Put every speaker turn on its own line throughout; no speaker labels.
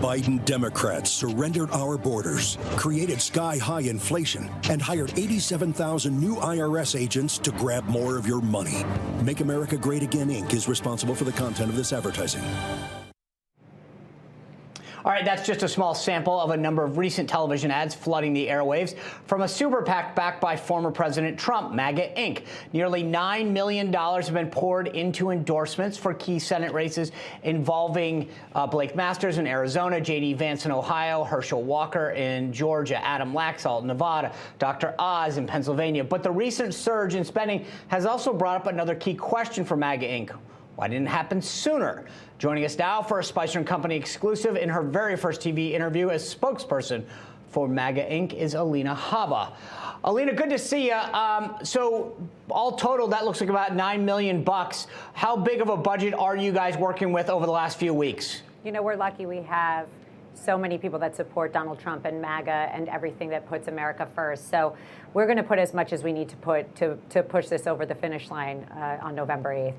Biden Democrats surrendered our borders, created sky-high inflation, and hired 87,000 new IRS agents to grab more of your money. Make America Great Again, Inc. is responsible for the content of this advertising.
All right, that's just a small sample of a number of recent television ads flooding the airwaves from a super PAC backed by former President Trump, MAGA Inc. Nearly $9 million have been poured into endorsements for key Senate races involving Blake Masters in Arizona, J.D. Vance in Ohio, Herschel Walker in Georgia, Adam Laxalt in Nevada, Dr. Oz in Pennsylvania. But the recent surge in spending has also brought up another key question for MAGA Inc. Why didn't it happen sooner? Joining us now for a Spicer & Company exclusive in her very first TV interview as spokesperson for MAGA Inc. is Alina Habba. Alina, good to see you. So all total, that looks like about $9 million. How big of a budget are you guys working with over the last few weeks?
You know, we're lucky we have so many people that support Donald Trump and MAGA and everything that puts America first. So we're going to put as much as we need to put to push this over the finish line on November 8th.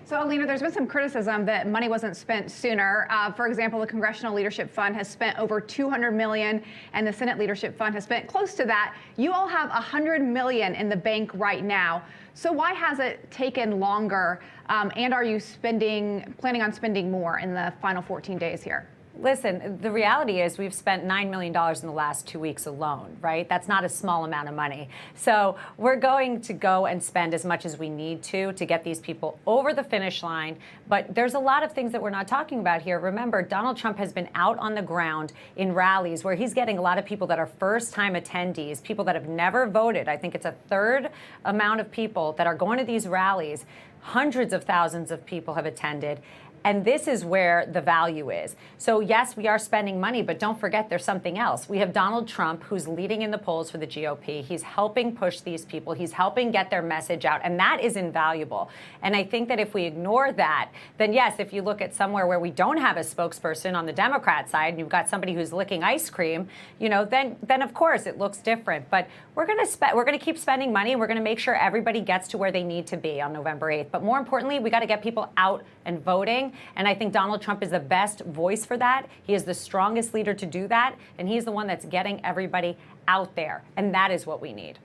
So, Alina, there's been some criticism that money wasn't spent sooner. For example, the Congressional Leadership Fund has spent over $200 million, and the Senate Leadership Fund has spent close to that. You all have $100 million in the bank right now. So why has it taken longer? And are you planning on spending more in the final 14 days here?
Listen, the reality is we've spent $9 million in the last 2 weeks alone, right? That's not a small amount of money. So we're going to go and spend as much as we need to get these people over the finish line. But there's a lot of things that we're not talking about here. Remember, Donald Trump has been out on the ground in rallies where he's getting a lot of people that are first-time attendees, people that have never voted. I think it's a third amount of people that are going to these rallies. Hundreds of thousands of people have attended. And this is where the value is. So yes, we are spending money, but don't forget there's something else. We have Donald Trump, who's leading in the polls for the GOP. He's helping push these people. He's helping get their message out. And that is invaluable. And I think that if we ignore that, then yes, if you look at somewhere where we don't have a spokesperson on the Democrat side, and you've got somebody who's licking ice cream, you know, then of course it looks different. But we're going to keep spending money, and we're going to make sure everybody gets to where they need to be on November 8th. But more importantly, we got to get people out and voting. And I think Donald Trump is the best voice for that. He is the strongest leader to do that. And he's the one that's getting everybody out there. And that is what we need.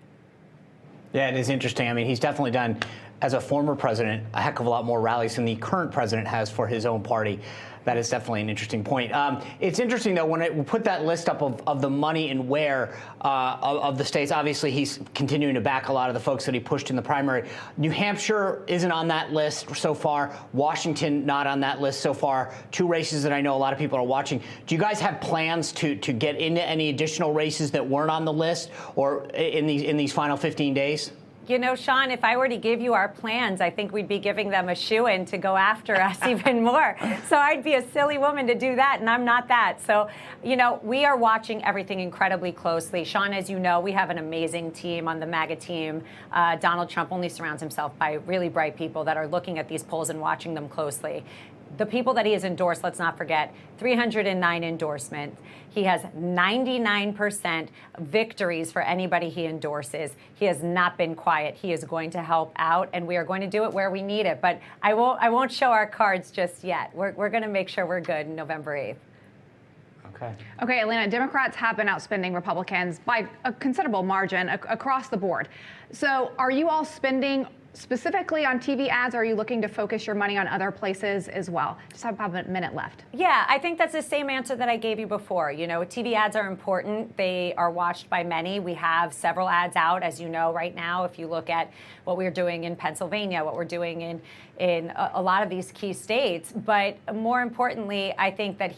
Yeah, it is interesting. I mean, he's definitely done, as a former president, a heck of a lot more rallies than the current president has for his own party. That is definitely an interesting point. It's interesting, though, when we put that list up of the money and where of the states, obviously he's continuing to back a lot of the folks that he pushed in the primary. New Hampshire isn't on that list so far. Washington not on that list so far. Two races that I know a lot of people are watching. Do you guys have plans to get into any additional races that weren't on the list or in these final 15 days?
You know, Sean, if I were to give you our plans, I think we'd be giving them a shoo-in to go after us even more. So I'd be a silly woman to do that, and I'm not that. So, you know, we are watching everything incredibly closely. Sean, as you know, we have an amazing team on the MAGA team. Donald Trump only surrounds himself by really bright people that are looking at these polls and watching them closely. The people that he has endorsed, let's not forget, 309 endorsements. He has 99% victories for anybody he endorses. He has not been quiet. He is going to help out, and we are going to do it where we need it. But I won't show our cards just yet. We're going to make sure we're good November 8th.
Okay, Alina, Democrats have been outspending Republicans by a considerable margin across the board. So are you all spending specifically on TV ads, or are you looking to focus your money on other places as well? Just have about a minute left.
Yeah, I think that's the same answer that I gave you before. You know, TV ads are important. They are watched by many. We have several ads out, as you know, right now. If you look at what we're doing in Pennsylvania, what we're doing in a lot of these key states. But more importantly, I think that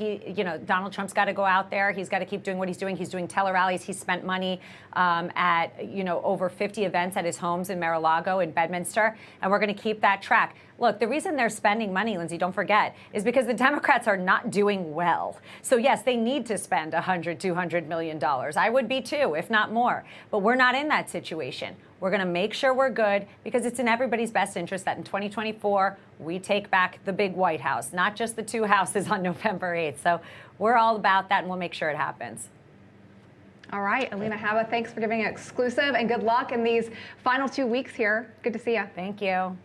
Donald Trump's got to go out there. He's got to keep doing what he's doing. He's doing tele-rallies. He's spent money at, over 50 events at his homes in Mar-a-Lago, in Bedminster, and we're going to keep that track. Look, the reason they're spending money, Lindsay, don't forget, is because the Democrats are not doing well. So yes, they need to spend $100, $200 million. I would be too, if not more. But we're not in that situation. We're going to make sure we're good because it's in everybody's best interest that in 2024, we take back the big White House, not just the two houses on November 8th. So we're all about that, and we'll make sure it happens.
All right, Alina Habba, thanks for giving an exclusive, and good luck in these final 2 weeks here. Good to see you.
Thank you.